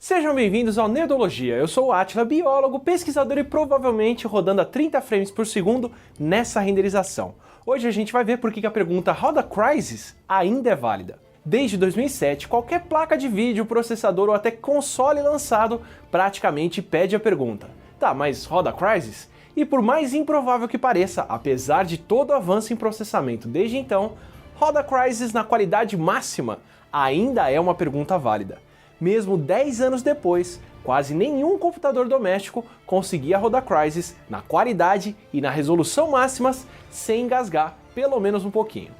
Sejam bem-vindos ao Nerdologia. Eu sou o Átila, biólogo, pesquisador e provavelmente rodando a 30 frames por segundo nessa renderização. Hoje a gente vai ver por que a pergunta roda Crysis ainda é válida. Desde 2007, qualquer placa de vídeo, processador ou até console lançado praticamente pede a pergunta: tá, mas roda Crysis? E por mais improvável que pareça, apesar de todo o avanço em processamento desde então, roda Crysis na qualidade máxima ainda é uma pergunta válida. Mesmo 10 anos depois, quase nenhum computador doméstico conseguia rodar Crysis na qualidade e na resolução máximas sem engasgar pelo menos um pouquinho.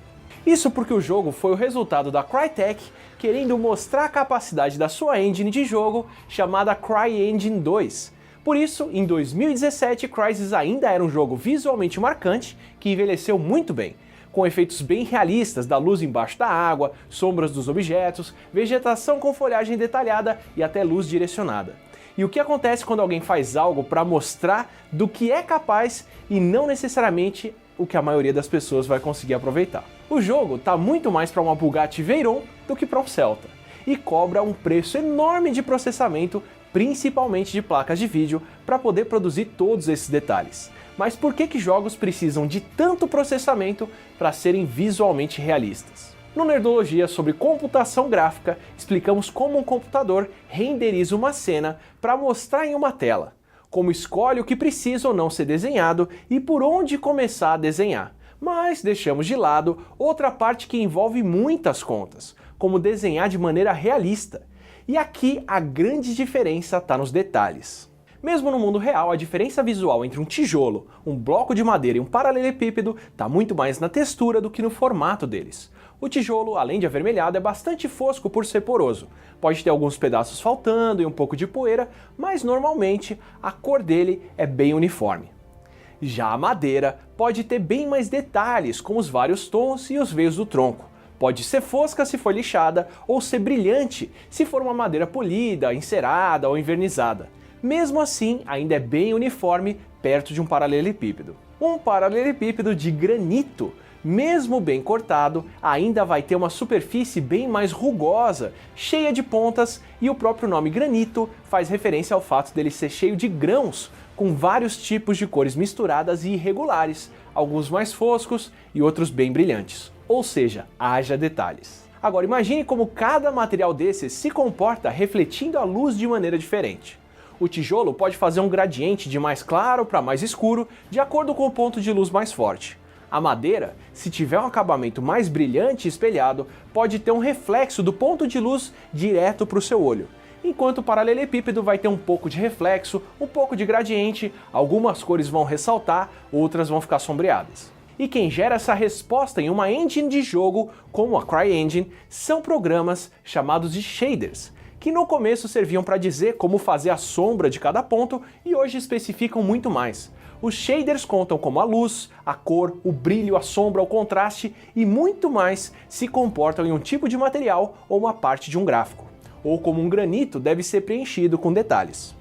Isso porque o jogo foi o resultado da Crytek querendo mostrar a capacidade da sua engine de jogo chamada CryEngine 2. Por isso, em 2017, Crysis ainda era um jogo visualmente marcante que envelheceu muito bem, com efeitos bem realistas da luz embaixo da água, sombras dos objetos, vegetação com folhagem detalhada e até luz direcionada. E o que acontece quando alguém faz algo para mostrar do que é capaz e não necessariamente o que a maioria das pessoas vai conseguir aproveitar? O jogo tá muito mais para uma Bugatti Veyron do que para um Celta, e cobra um preço enorme de processamento, principalmente de placas de vídeo, para poder produzir todos esses detalhes. Mas por que jogos precisam de tanto processamento para serem visualmente realistas? No Nerdologia sobre computação gráfica, explicamos como um computador renderiza uma cena para mostrar em uma tela, como escolhe o que precisa ou não ser desenhado e por onde começar a desenhar. Mas deixamos de lado outra parte que envolve muitas contas, como desenhar de maneira realista. E aqui a grande diferença está nos detalhes. Mesmo no mundo real, a diferença visual entre um tijolo, um bloco de madeira e um paralelepípedo está muito mais na textura do que no formato deles. O tijolo, além de avermelhado, é bastante fosco por ser poroso. Pode ter alguns pedaços faltando e um pouco de poeira, mas normalmente a cor dele é bem uniforme. Já a madeira pode ter bem mais detalhes, como os vários tons e os veios do tronco. Pode ser fosca se for lixada, ou ser brilhante se for uma madeira polida, encerada ou envernizada. Mesmo assim, ainda é bem uniforme perto de um paralelepípedo. Um paralelepípedo de granito, mesmo bem cortado, ainda vai ter uma superfície bem mais rugosa, cheia de pontas, e o próprio nome granito faz referência ao fato dele ser cheio de grãos, com vários tipos de cores misturadas e irregulares, alguns mais foscos e outros bem brilhantes. Ou seja, haja detalhes. Agora imagine como cada material desses se comporta refletindo a luz de maneira diferente. O tijolo pode fazer um gradiente de mais claro para mais escuro, de acordo com o ponto de luz mais forte. A madeira, se tiver um acabamento mais brilhante e espelhado, pode ter um reflexo do ponto de luz direto para o seu olho. Enquanto o paralelepípedo vai ter um pouco de reflexo, um pouco de gradiente, algumas cores vão ressaltar, outras vão ficar sombreadas. E quem gera essa resposta em uma engine de jogo, como a CryEngine, são programas chamados de shaders, que no começo serviam para dizer como fazer a sombra de cada ponto e hoje especificam muito mais. Os shaders contam como a luz, a cor, o brilho, a sombra, o contraste e muito mais se comportam em um tipo de material ou uma parte de um gráfico, ou como um granito deve ser preenchido com detalhes.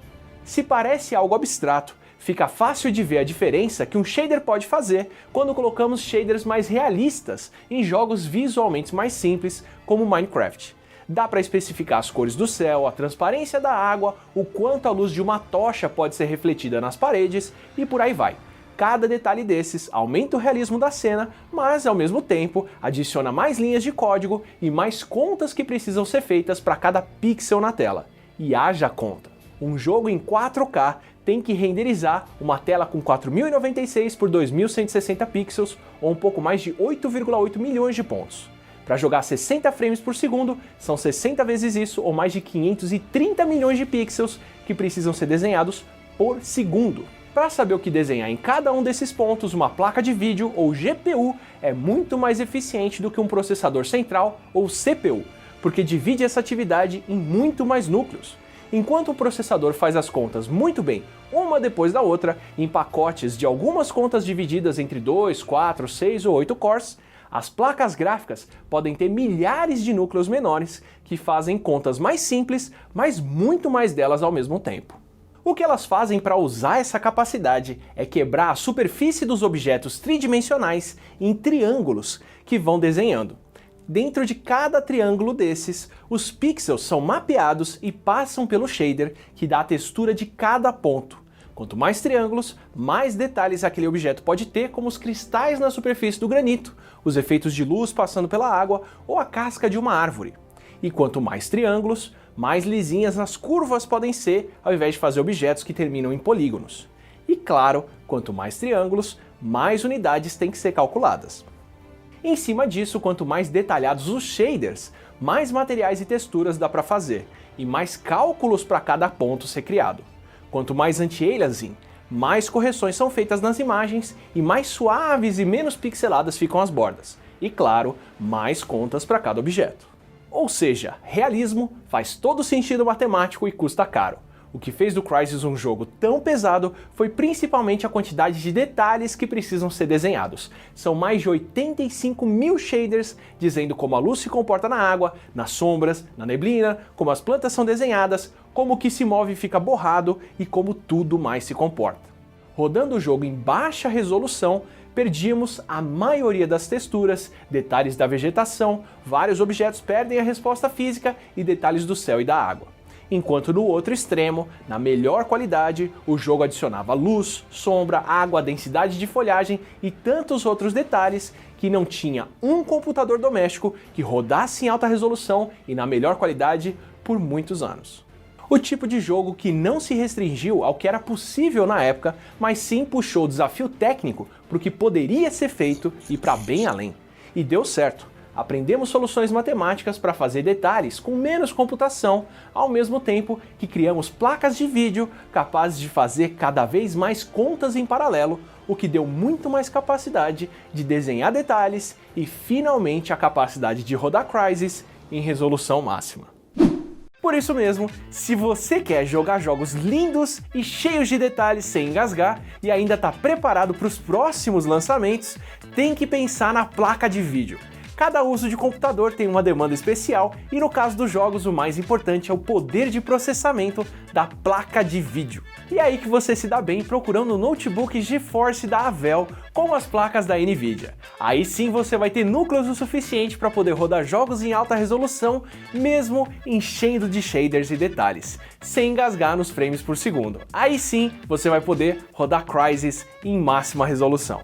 Se parece algo abstrato, fica fácil de ver a diferença que um shader pode fazer quando colocamos shaders mais realistas em jogos visualmente mais simples, como Minecraft. Dá para especificar as cores do céu, a transparência da água, o quanto a luz de uma tocha pode ser refletida nas paredes e por aí vai. Cada detalhe desses aumenta o realismo da cena, mas ao mesmo tempo adiciona mais linhas de código e mais contas que precisam ser feitas para cada pixel na tela. E haja conta. Um jogo em 4K tem que renderizar uma tela com 4096 por 2160 pixels ou um pouco mais de 8,8 milhões de pontos. Para jogar 60 frames por segundo, são 60 vezes isso ou mais de 530 milhões de pixels que precisam ser desenhados por segundo. Para saber o que desenhar em cada um desses pontos, uma placa de vídeo ou GPU é muito mais eficiente do que um processador central ou CPU, porque divide essa atividade em muito mais núcleos. Enquanto o processador faz as contas muito bem, uma depois da outra, em pacotes de algumas contas divididas entre 2, 4, 6 ou 8 cores, as placas gráficas podem ter milhares de núcleos menores que fazem contas mais simples, mas muito mais delas ao mesmo tempo. O que elas fazem para usar essa capacidade é quebrar a superfície dos objetos tridimensionais em triângulos que vão desenhando. Dentro de cada triângulo desses, os pixels são mapeados e passam pelo shader, que dá a textura de cada ponto. Quanto mais triângulos, mais detalhes aquele objeto pode ter, como os cristais na superfície do granito, os efeitos de luz passando pela água ou a casca de uma árvore. E quanto mais triângulos, mais lisinhas as curvas podem ser, ao invés de fazer objetos que terminam em polígonos. E claro, quanto mais triângulos, mais unidades têm que ser calculadas. Em cima disso, quanto mais detalhados os shaders, mais materiais e texturas dá para fazer, e mais cálculos para cada ponto ser criado. Quanto mais anti-aliasing, mais correções são feitas nas imagens e mais suaves e menos pixeladas ficam as bordas. E claro, mais contas para cada objeto. Ou seja, realismo faz todo sentido matemático e custa caro. O que fez do Crysis um jogo tão pesado foi principalmente a quantidade de detalhes que precisam ser desenhados. São mais de 85 mil shaders dizendo como a luz se comporta na água, nas sombras, na neblina, como as plantas são desenhadas, como o que se move fica borrado e como tudo mais se comporta. Rodando o jogo em baixa resolução, perdíamos a maioria das texturas, detalhes da vegetação, vários objetos perdem a resposta física e detalhes do céu e da água. Enquanto no outro extremo, na melhor qualidade, o jogo adicionava luz, sombra, água, densidade de folhagem e tantos outros detalhes que não tinha um computador doméstico que rodasse em alta resolução e na melhor qualidade por muitos anos. O tipo de jogo que não se restringiu ao que era possível na época, mas sim puxou o desafio técnico para o que poderia ser feito e para bem além. E deu certo. Aprendemos soluções matemáticas para fazer detalhes com menos computação, ao mesmo tempo que criamos placas de vídeo capazes de fazer cada vez mais contas em paralelo, o que deu muito mais capacidade de desenhar detalhes e finalmente a capacidade de rodar Crysis em resolução máxima. Por isso mesmo, se você quer jogar jogos lindos e cheios de detalhes sem engasgar e ainda está preparado para os próximos lançamentos, tem que pensar na placa de vídeo. Cada uso de computador tem uma demanda especial e no caso dos jogos o mais importante é o poder de processamento da placa de vídeo. E é aí que você se dá bem procurando notebooks GeForce da Avel com as placas da Nvidia. Aí sim você vai ter núcleos o suficiente para poder rodar jogos em alta resolução, mesmo enchendo de shaders e detalhes, sem engasgar nos frames por segundo. Aí sim você vai poder rodar Crysis em máxima resolução.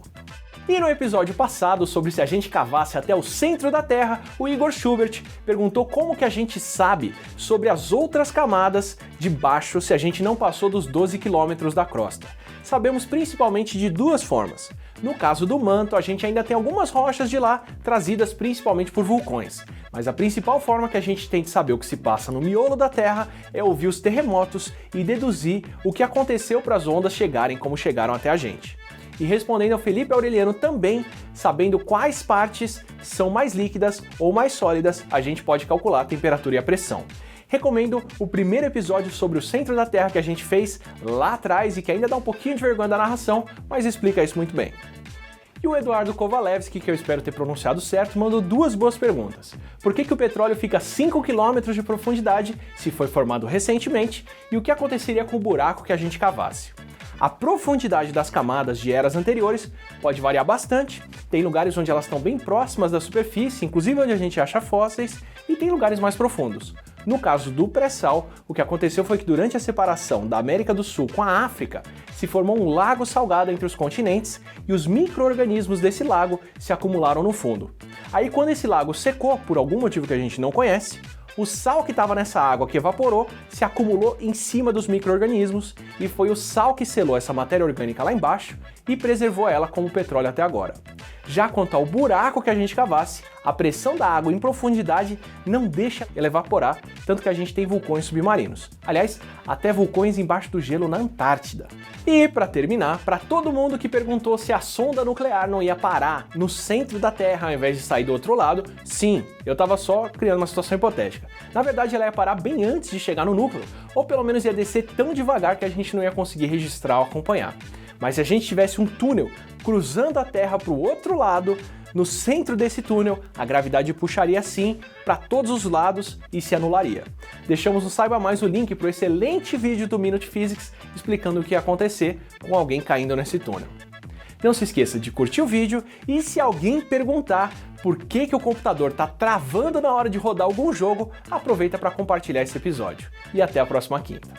E no episódio passado, sobre se a gente cavasse até o centro da Terra, o Igor Schubert perguntou como que a gente sabe sobre as outras camadas de baixo se a gente não passou dos 12 km da crosta. Sabemos principalmente de duas formas. No caso do manto, a gente ainda tem algumas rochas de lá, trazidas principalmente por vulcões. Mas a principal forma que a gente tem de saber o que se passa no miolo da Terra é ouvir os terremotos e deduzir o que aconteceu para as ondas chegarem como chegaram até a gente. E respondendo ao Felipe Aureliano também, sabendo quais partes são mais líquidas ou mais sólidas, a gente pode calcular a temperatura e a pressão. Recomendo o primeiro episódio sobre o centro da Terra que a gente fez lá atrás e que ainda dá um pouquinho de vergonha da narração, mas explica isso muito bem. E o Eduardo Kovalevski, que eu espero ter pronunciado certo, mandou duas boas perguntas. Por que o petróleo fica a 5 km de profundidade se foi formado recentemente? E o que aconteceria com o buraco que a gente cavasse? A profundidade das camadas de eras anteriores pode variar bastante, tem lugares onde elas estão bem próximas da superfície, inclusive onde a gente acha fósseis, e tem lugares mais profundos. No caso do pré-sal, o que aconteceu foi que durante a separação da América do Sul com a África, se formou um lago salgado entre os continentes e os micro-organismos desse lago se acumularam no fundo. Aí quando esse lago secou, por algum motivo que a gente não conhece, o sal que estava nessa água que evaporou se acumulou em cima dos micro-organismos e foi o sal que selou essa matéria orgânica lá embaixo e preservou ela como petróleo até agora. Já quanto ao buraco que a gente cavasse, a pressão da água em profundidade não deixa ela evaporar, tanto que a gente tem vulcões submarinos. Aliás, até vulcões embaixo do gelo na Antártida. E para terminar, para todo mundo que perguntou se a sonda nuclear não ia parar no centro da Terra ao invés de sair do outro lado, sim, eu estava só criando uma situação hipotética. Na verdade, ela ia parar bem antes de chegar no núcleo, ou pelo menos ia descer tão devagar que a gente não ia conseguir registrar ou acompanhar. Mas se a gente tivesse um túnel cruzando a Terra para o outro lado, No centro desse túnel, a gravidade puxaria sim para todos os lados e se anularia. Deixamos no Saiba Mais o link para o excelente vídeo do Minute Physics explicando o que ia acontecer com alguém caindo nesse túnel. Não se esqueça de curtir o vídeo e se alguém perguntar por que o computador está travando na hora de rodar algum jogo, aproveita para compartilhar esse episódio. E até a próxima quinta.